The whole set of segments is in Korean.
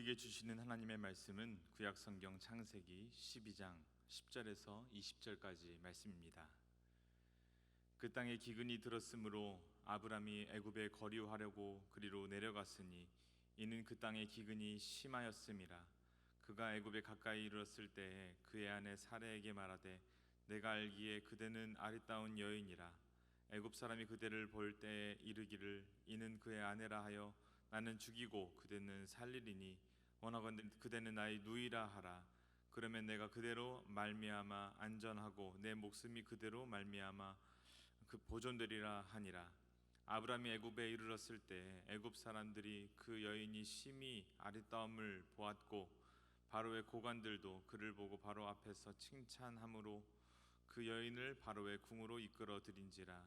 우리에게 주시는 하나님의 말씀은 구약성경 창세기 12장 10절에서 20절까지 말씀입니다. 그 땅에 기근이 들었으므로 아브람이 애굽에 거류하려고 그리로 내려갔으니 이는 그 땅에 기근이 심하였음이라. 그가 애굽에 가까이 이르렀을 때에 그의 아내 사레에게 말하되 내가 알기에 그대는 아리따운 여인이라. 애굽 사람이 그대를 볼 때에 이르기를 이는 그의 아내라 하여 나는 죽이고 그대는 살리리니 원하건대 그대는 나의 누이라 하라. 그러면 내가 그대로 말미암아 안전하고 내 목숨이 그대로 말미암아 그 보존되리라 하니라. 아브람이 애굽에 이르렀을 때 애굽 사람들이 그 여인이 심히 아리따움을 보았고 바로의 고관들도 그를 보고 바로 앞에서 칭찬함으로 그 여인을 바로의 궁으로 이끌어 들인지라.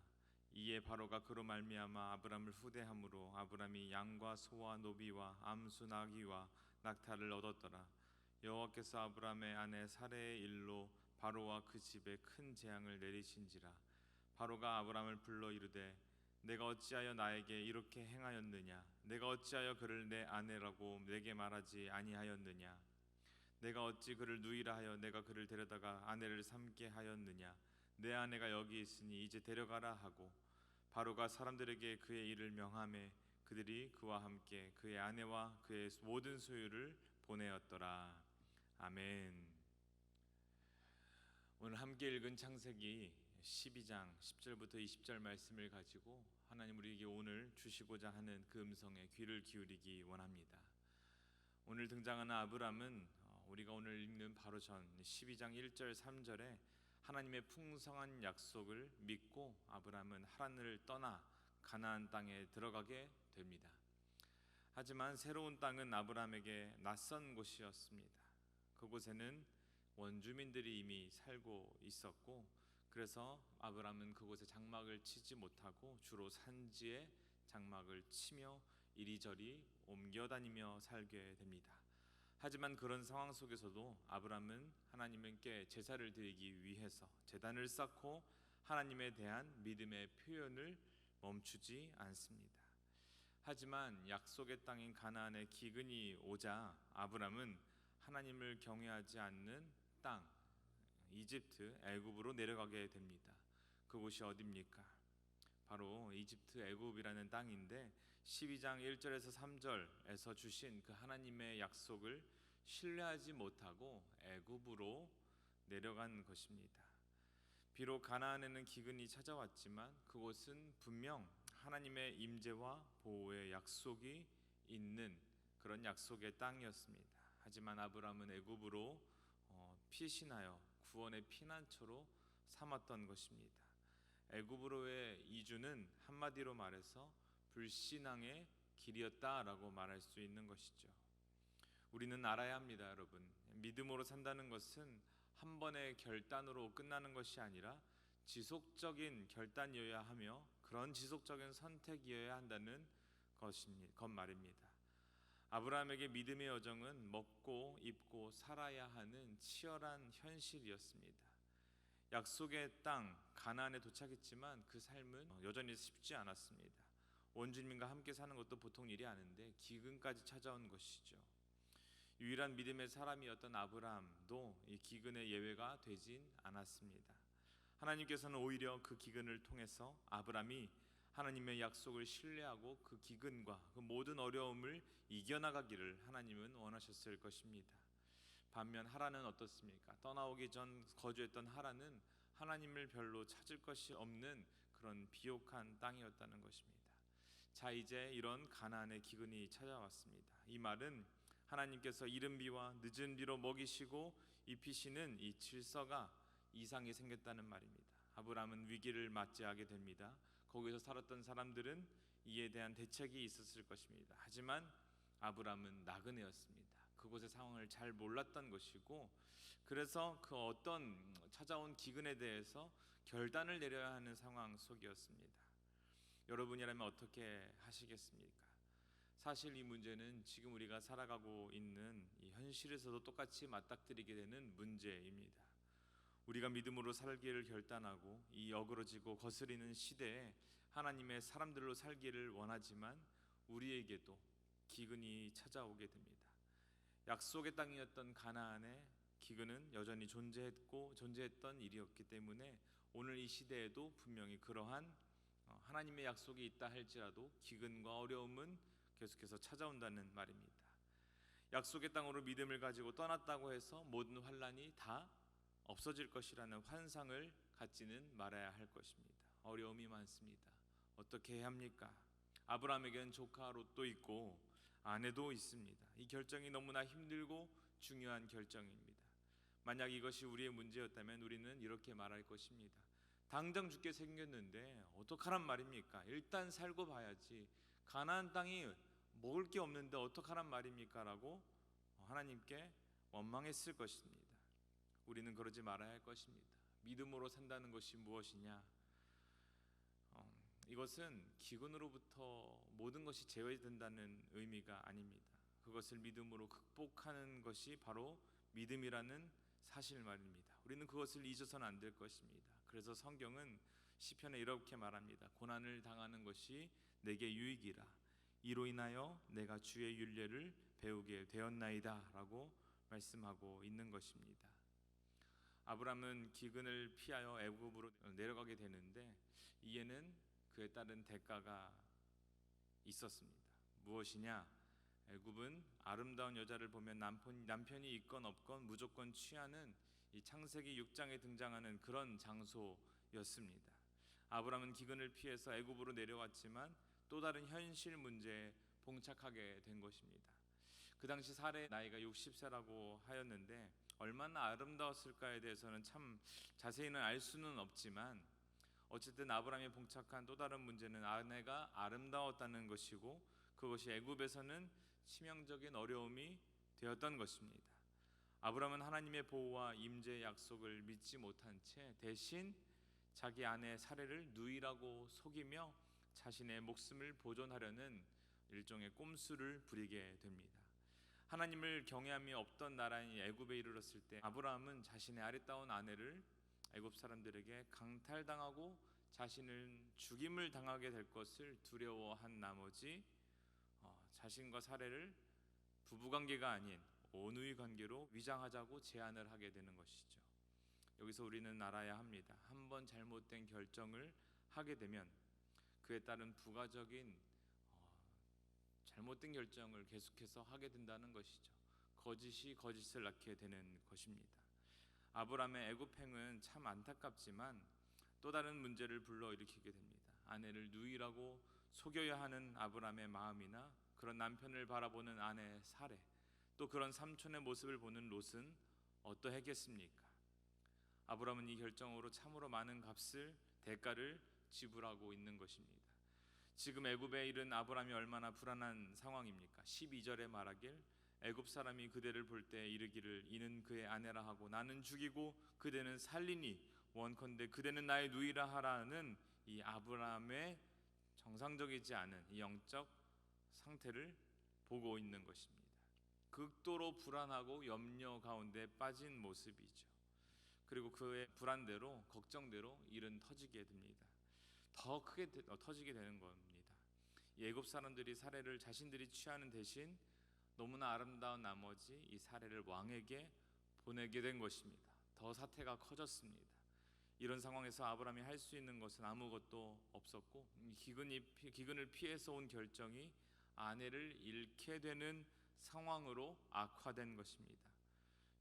이에 바로가 그로 말미암아 아브람을 후대함으로 아브람이 양과 소와 노비와 암수 나귀와 낙타를 얻었더라. 여호와께서 아브람의 아내 사레의 일로 바로와 그 집에 큰 재앙을 내리신지라. 바로가 아브람을 불러 이르되 내가 어찌하여 나에게 이렇게 행하였느냐? 내가 어찌하여 그를 내 아내라고 내게 말하지 아니하였느냐? 내가 어찌 그를 누이라 하여 내가 그를 데려다가 아내를 삼게 하였느냐? 내 아내가 여기 있으니 이제 데려가라 하고 바로가 사람들에게 그의 일을 명하매 그들이 그와 함께 그의 아내와 그의 모든 소유를 보내었더라. 아멘. 오늘 함께 읽은 창세기 12장 10절부터 20절 말씀을 가지고 하나님 우리에게 오늘 주시고자 하는 그 음성에 귀를 기울이기 원합니다. 오늘 등장하는 아브람은 우리가 오늘 읽는 바로 전 12장 1절 3절에 하나님의 풍성한 약속을 믿고 아브람은 하란을 떠나 가나안 땅에 들어가게 됩니다. 하지만 새로운 땅은 아브람에게 낯선 곳이었습니다. 그곳에는 원주민들이 이미 살고 있었고 그래서 아브람은 그곳에 장막을 치지 못하고 주로 산지에 장막을 치며 이리저리 옮겨다니며 살게 됩니다. 하지만 그런 상황 속에서도 아브람은 하나님께 제사를 드리기 위해서 제단을 쌓고 하나님에 대한 믿음의 표현을 멈추지 않습니다. 하지만 약속의 땅인 가나안에 기근이 오자 아브람은 하나님을 경외하지 않는 땅 이집트 애굽으로 내려가게 됩니다. 그곳이 어디입니까? 바로 이집트 애굽이라는 땅인데 12장 1절에서 3절에서 주신 그 하나님의 약속을 신뢰하지 못하고 애굽으로 내려간 것입니다. 비록 가나안에는 기근이 찾아왔지만 그곳은 분명 하나님의 임재와 보호의 약속이 있는 그런 약속의 땅이었습니다. 하지만 아브람은 애굽으로 피신하여 구원의 피난처로 삼았던 것입니다. 애굽으로의 이주는 한마디로 말해서 불신앙의 길이었다라고 말할 수 있는 것이죠. 우리는 알아야 합니다, 여러분. 믿음으로 산다는 것은 한 번의 결단으로 끝나는 것이 아니라 지속적인 결단이어야 하며 그런 지속적인 선택이어야 한다는 것 말입니다. 아브라함에게 믿음의 여정은 먹고 입고 살아야 하는 치열한 현실이었습니다. 약속의 땅 가나안에 도착했지만 그 삶은 여전히 쉽지 않았습니다. 원주민과 함께 사는 것도 보통 일이 아닌데 기근까지 찾아온 것이죠. 유일한 믿음의 사람이었던 아브라함도 이 기근의 예외가 되진 않았습니다. 하나님께서는 오히려 그 기근을 통해서 아브라함이 하나님의 약속을 신뢰하고 그 기근과 그 모든 어려움을 이겨나가기를 하나님은 원하셨을 것입니다. 반면 하란은 어떻습니까? 떠나오기 전 거주했던 하란은 하나님을 별로 찾을 것이 없는 그런 비옥한 땅이었다는 것입니다. 자, 이제 이런 가나안의 기근이 찾아왔습니다. 이 말은 하나님께서 이른 비와 늦은 비로 먹이시고 입히시는 이 질서가 이상이 생겼다는 말입니다. 아브라함은 위기를 맞이하게 됩니다. 거기서 살았던 사람들은 이에 대한 대책이 있었을 것입니다. 하지만 아브라함은 나그네였습니다. 그곳의 상황을 잘 몰랐던 것이고 그래서 그 어떤 찾아온 기근에 대해서 결단을 내려야 하는 상황 속이었습니다. 여러분이라면 어떻게 하시겠습니까? 사실 이 문제는 지금 우리가 살아가고 있는 이 현실에서도 똑같이 맞닥뜨리게 되는 문제입니다. 우리가 믿음으로 살기를 결단하고 이 어그러지고 거스리는 시대에 하나님의 사람들로 살기를 원하지만 우리에게도 기근이 찾아오게 됩니다. 약속의 땅이었던 가나안에 기근은 여전히 존재했던 일이었기 때문에 오늘 이 시대에도 분명히 그러한 하나님의 약속이 있다 할지라도 기근과 어려움은 계속해서 찾아온다는 말입니다. 약속의 땅으로 믿음을 가지고 떠났다고 해서 모든 환란이 다 없어질 것이라는 환상을 갖지는 말아야 할 것입니다. 어려움이 많습니다. 어떻게 해야 합니까? 아브라함에게는 조카 롯도 있고 아내도 있습니다. 이 결정이 너무나 힘들고 중요한 결정입니다. 만약 이것이 우리의 문제였다면 우리는 이렇게 말할 것입니다. 당장 죽게 생겼는데 어떡하란 말입니까? 일단 살고 봐야지. 가나안 땅이 먹을 게 없는데 어떡하란 말입니까? 라고 하나님께 원망했을 것입니다. 우리는 그러지 말아야 할 것입니다. 믿음으로 산다는 것이 무엇이냐? 이것은 기근으로부터 모든 것이 제외된다는 의미가 아닙니다. 그것을 믿음으로 극복하는 것이 바로 믿음이라는 사실 말입니다. 우리는 그것을 잊어서는 안 될 것입니다. 그래서 성경은 시편에 이렇게 말합니다. 고난을 당하는 것이 내게 유익이라. 이로 인하여 내가 주의 율례를 배우게 되었나이다 라고 말씀하고 있는 것입니다. 아브라함은 기근을 피하여 애굽으로 내려가게 되는데 이에는 그에 따른 대가가 있었습니다. 무엇이냐? 애굽은 아름다운 여자를 보면 남편이 있건 없건 무조건 취하는 이 창세기 6장에 등장하는 그런 장소였습니다. 아브라함은 기근을 피해서 애굽으로 내려왔지만 또 다른 현실 문제에 봉착하게 된 것입니다. 그 당시 사례의 나이가 60세라고 하였는데 얼마나 아름다웠을까에 대해서는 참 자세히는 알 수는 없지만 어쨌든 아브라함이 봉착한 또 다른 문제는 아내가 아름다웠다는 것이고 그것이 애굽에서는 치명적인 어려움이 되었던 것입니다. 아브라함은 하나님의 보호와 임재의 약속을 믿지 못한 채 대신 자기 아내 사례를 누이라고 속이며 자신의 목숨을 보존하려는 일종의 꼼수를 부리게 됩니다. 하나님을 경외함이 없던 나라인 애굽에 이르렀을 때 아브라함은 자신의 아리따운 아내를 애굽 사람들에게 강탈당하고 자신은 죽임을 당하게 될 것을 두려워한 나머지 자신과 사례를 부부관계가 아닌 온누이 관계로 위장하자고 제안을 하게 되는 것이죠. 여기서 우리는 알아야 합니다. 한번 잘못된 결정을 하게 되면 그에 따른 부가적인 잘못된 결정을 계속해서 하게 된다는 것이죠. 거짓이 거짓을 낳게 되는 것입니다. 아브라함의 애굽행은 참 안타깝지만 또 다른 문제를 불러일으키게 됩니다. 아내를 누이라고 속여야 하는 아브라함의 마음이나 그런 남편을 바라보는 아내 사레, 또 그런 삼촌의 모습을 보는 롯은 어떠했겠습니까? 아브라함은 이 결정으로 참으로 많은 대가를 지불하고 있는 것입니다. 지금 애굽에 이른 아브라함이 얼마나 불안한 상황입니까? 12절에 말하길 애굽 사람이 그대를 볼 때 이르기를 이는 그의 아내라 하고 나는 죽이고 그대는 살리니 원컨대 그대는 나의 누이라 하라는 이 아브라함의 정상적이지 않은 이 영적 상태를 보고 있는 것입니다. 극도로 불안하고 염려 가운데 빠진 모습이죠. 그리고 그의 불안대로 걱정대로 일은 터지게 됩니다. 더 크게 터지게 되는 겁니다. 애굽 사람들이 사례를 자신들이 취하는 대신 너무나 아름다운 나머지 이 사례를 왕에게 보내게 된 것입니다. 더 사태가 커졌습니다. 이런 상황에서 아브라함이 할 수 있는 것은 아무것도 없었고 기근을 피해서 온 결정이 아내를 잃게 되는 상황으로 악화된 것입니다.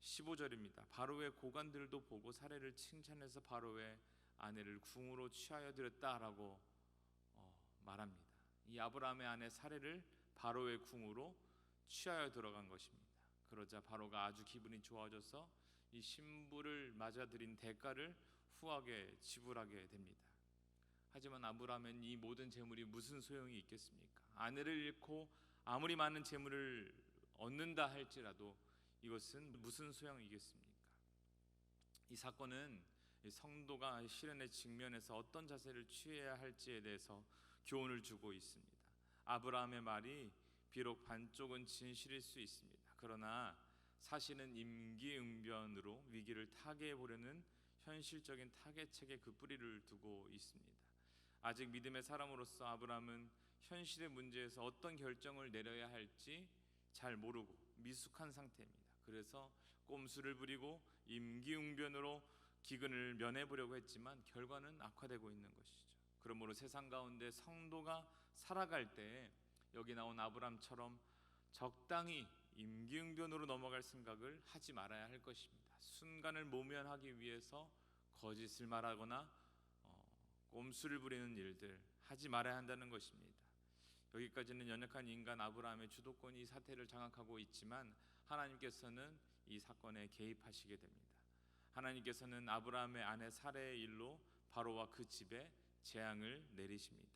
15절입니다. 바로의 고관들도 보고 사례를 칭찬해서 바로의 아내를 궁으로 취하여 드렸다라고 말합니다. 이 아브라함의 아내 사례를 바로의 궁으로 취하여 들어간 것입니다. 그러자 바로가 아주 기분이 좋아져서 이 신부를 맞아들인 대가를 후하게 지불하게 됩니다. 하지만 아브라함은 이 모든 재물이 무슨 소용이 있겠습니까? 아내를 잃고 아무리 많은 재물을 얻는다 할지라도 이것은 무슨 소용이겠습니까? 이 사건은 성도가 시련에 직면해서 어떤 자세를 취해야 할지에 대해서 교훈을 주고 있습니다. 아브라함의 말이 비록 반쪽은 진실일 수 있습니다. 그러나 사실은 임기응변으로 위기를 타개해 보려는 현실적인 타개책에 그 뿌리를 두고 있습니다. 아직 믿음의 사람으로서 아브라함은 현실의 문제에서 어떤 결정을 내려야 할지 잘 모르고 미숙한 상태입니다. 그래서 꼼수를 부리고 임기응변으로 기근을 면해보려고 했지만 결과는 악화되고 있는 것이죠. 그러므로 세상 가운데 성도가 살아갈 때 여기 나온 아브람처럼 적당히 임기응변으로 넘어갈 생각을 하지 말아야 할 것입니다. 순간을 모면하기 위해서 거짓을 말하거나 꼼수를 부리는 일들 하지 말아야 한다는 것입니다. 여기까지는 연약한 인간 아브라함의 주도권이 이 사태를 장악하고 있지만 하나님께서는 이 사건에 개입하시게 됩니다. 하나님께서는 아브라함의 아내 사레의 일로 바로와 그 집에 재앙을 내리십니다.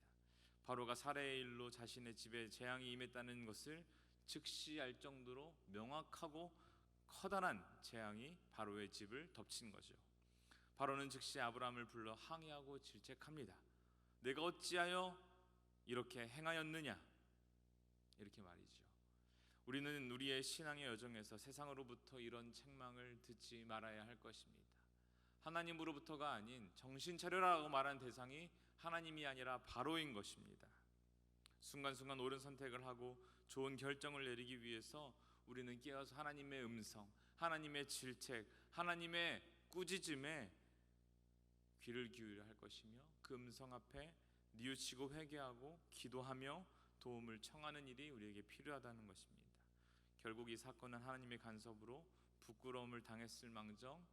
바로가 사레의 일로 자신의 집에 재앙이 임했다는 것을 즉시 알 정도로 명확하고 커다란 재앙이 바로의 집을 덮친 거죠. 바로는 즉시 아브라함을 불러 항의하고 질책합니다. 내가 어찌하여 이렇게 행하였느냐, 이렇게 말이죠. 우리는 우리의 신앙의 여정에서 세상으로부터 이런 책망을 듣지 말아야 할 것입니다. 하나님으로부터가 아닌 정신 차려라고 말한 대상이 하나님이 아니라 바로인 것입니다. 순간순간 옳은 선택을 하고 좋은 결정을 내리기 위해서 우리는 깨어서 하나님의 음성, 하나님의 질책, 하나님의 꾸짖음에 귀를 기울여야 할 것이며 그 음성 앞에 뉘우치고 회개하고 기도하며 도움을 청하는 일이 우리에게 필요하다는 것입니다. 결국 이 사건은 하나님의 간섭으로 부끄러움을 당했을 망정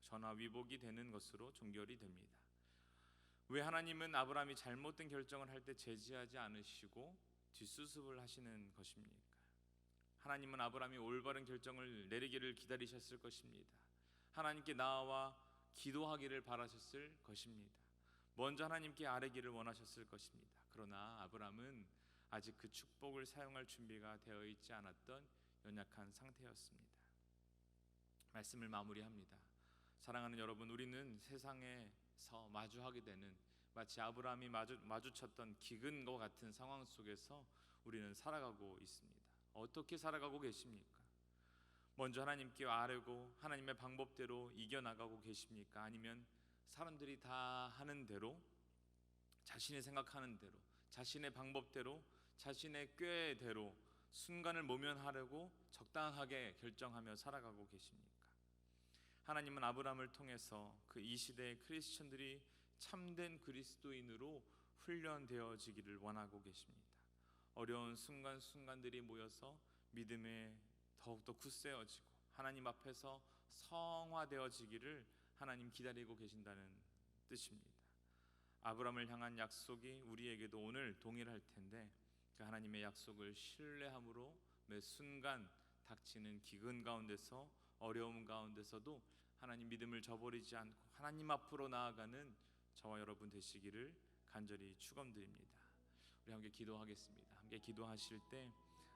전화위복이 되는 것으로 종결이 됩니다. 왜 하나님은 아브라함이 잘못된 결정을 할 때 제지하지 않으시고 뒷수습을 하시는 것입니까? 하나님은 아브라함이 올바른 결정을 내리기를 기다리셨을 것입니다. 하나님께 나아와 기도하기를 바라셨을 것입니다. 먼저 하나님께 아뢰기를 원하셨을 것입니다. 그러나 아브라함은 아직 그 축복을 사용할 준비가 되어 있지 않았던 연약한 상태였습니다. 말씀을 마무리합니다. 사랑하는 여러분, 우리는 세상에서 마주하게 되는 마치 아브라함이 마주쳤던 기근과 같은 상황 속에서 우리는 살아가고 있습니다. 어떻게 살아가고 계십니까? 먼저 하나님께 아뢰고 하나님의 방법대로 이겨나가고 계십니까? 아니면 사람들이 다 하는 대로, 자신이 생각하는 대로, 자신의 방법대로, 자신의 꾀대로 순간을 모면하려고 적당하게 결정하며 살아가고 계십니까? 하나님은 아브라함을 통해서 그 이 시대의 크리스천들이 참된 그리스도인으로 훈련되어지기를 원하고 계십니다. 어려운 순간순간들이 모여서 믿음에 더욱더 굳세어지고 하나님 앞에서 성화되어지기를 하나님 기다리고 계신다는 뜻입니다. 아브라함을 향한 약속이 우리에게도 오늘 동일할 텐데 그 하나님의 약속을 신뢰함으로 매 순간 닥치는 기근 가운데서 어려움 가운데서도 하나님 믿음을 저버리지 않고 하나님 앞으로 나아가는 저와 여러분 되시기를 간절히 축원드립니다. 우리 함께 기도하겠습니다. 함께 기도하실 때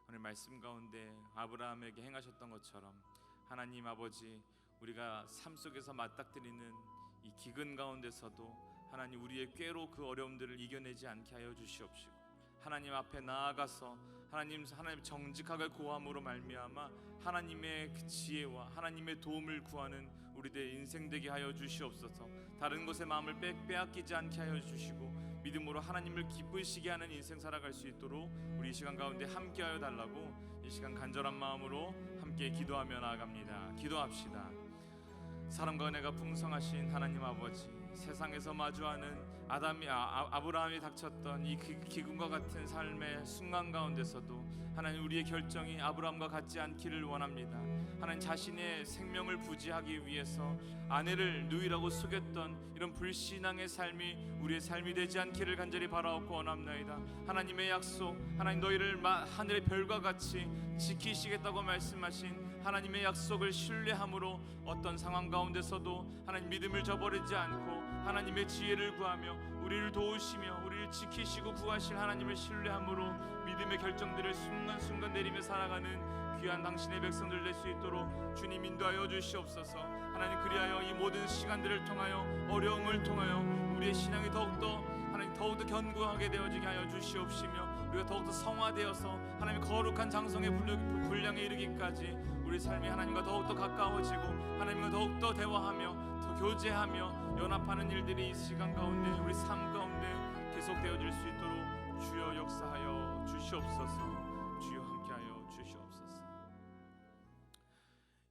오늘 말씀 가운데 아브라함에게 행하셨던 것처럼 하나님 아버지, 우리가 삶 속에서 맞닥뜨리는 이 기근 가운데서도 하나님 우리의 꾀로 그 어려움들을 이겨내지 않게 하여 주시옵시고 하나님 앞에 나아가서 하나님 정직하게 고함으로 말미암아 하나님의 그 지혜와 하나님의 도움을 구하는 우리들의 인생 되게 하여 주시옵소서. 다른 것에 마음을 빼앗기지 않게 하여 주시고 믿음으로 하나님을 기쁘시게 하는 인생 살아갈 수 있도록 우리 이 시간 가운데 함께하여 달라고 이 시간 간절한 마음으로 함께 기도하며 나아갑니다. 기도합시다. 사랑과 은혜가 풍성하신 하나님 아버지, 세상에서 마주하는 아브라함이 닥쳤던 이 기근과 같은 삶의 순간 가운데서도 하나님 우리의 결정이 아브라함과 같지 않기를 원합니다. 하나님 자신의 생명을 부지하기 위해서 아내를 누이라고 속였던 이런 불신앙의 삶이 우리의 삶이 되지 않기를 간절히 바라옵고 원합나이다. 하나님의 약속, 하나님 너희를 하늘의 별과 같이 지키시겠다고 말씀하신 하나님의 약속을 신뢰함으로 어떤 상황 가운데서도 하나님 믿음을 저버리지 않고 하나님의 지혜를 구하며 우리를 도우시며 우리를 지키시고 구하실 하나님을 신뢰함으로 믿음의 결정들을 순간순간 내리며 살아가는 귀한 당신의 백성들 될 수 있도록 주님 인도하여 주시옵소서. 하나님 그리하여 이 모든 시간들을 통하여 어려움을 통하여 우리의 신앙이 더욱더 견고하게 되어지게 하여 주시옵시며 우리가 더욱더 성화되어서 하나님의 거룩한 장성의 분량에 이르기까지 우리 삶이 하나님과 더욱더 가까워지고 하나님과 더욱더 대화하며 더 교제하며 연합하는 일들이 이 시간 가운데 우리 삶 가운데 계속되어질 수 있도록 주여 역사하여 주시옵소서. 주여 함께하여 주시옵소서.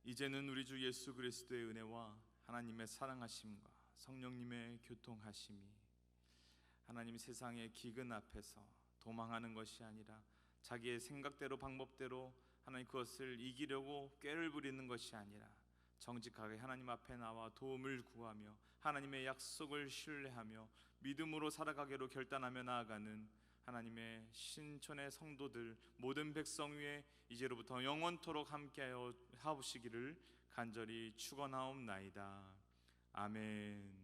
이제는 우리 주 예수 그리스도의 은혜와 하나님의 사랑하심과 성령님의 교통하심이 하나님 세상의 기근 앞에서 도망하는 것이 아니라 자기의 생각대로 방법대로 하나님 그것을 이기려고 꾀를 부리는 것이 아니라 정직하게 하나님 앞에 나와 도움을 구하며 하나님의 약속을 신뢰하며 믿음으로 살아가기로 결단하며 나아가는 하나님의 신촌의 성도들 모든 백성 위에 이제로부터 영원토록 함께하여 하옵시기를 간절히 축원하옵나이다. 아멘.